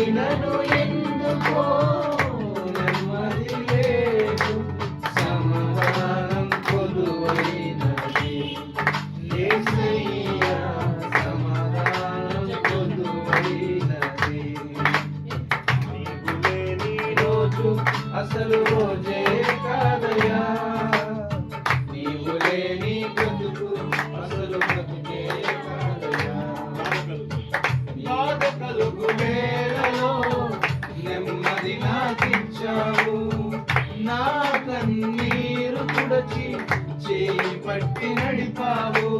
అయినను ఎందుకో నెమ్మది లేదు, సమాధానం కొలువైనది. యేసయ్యా సమాధానం కొలువైనది. నీవు లేని రోజు అసలు రోజే కాదయ్యా, నీవు లేని బ్రతుకు అసలు బ్రతుకే కాదయ్యా. బాధ కలుగు వేళలో నెమ్మది నాకిచ్చావు, నా కన్నీరు తుడచి చేయి పట్టి నడిపావు.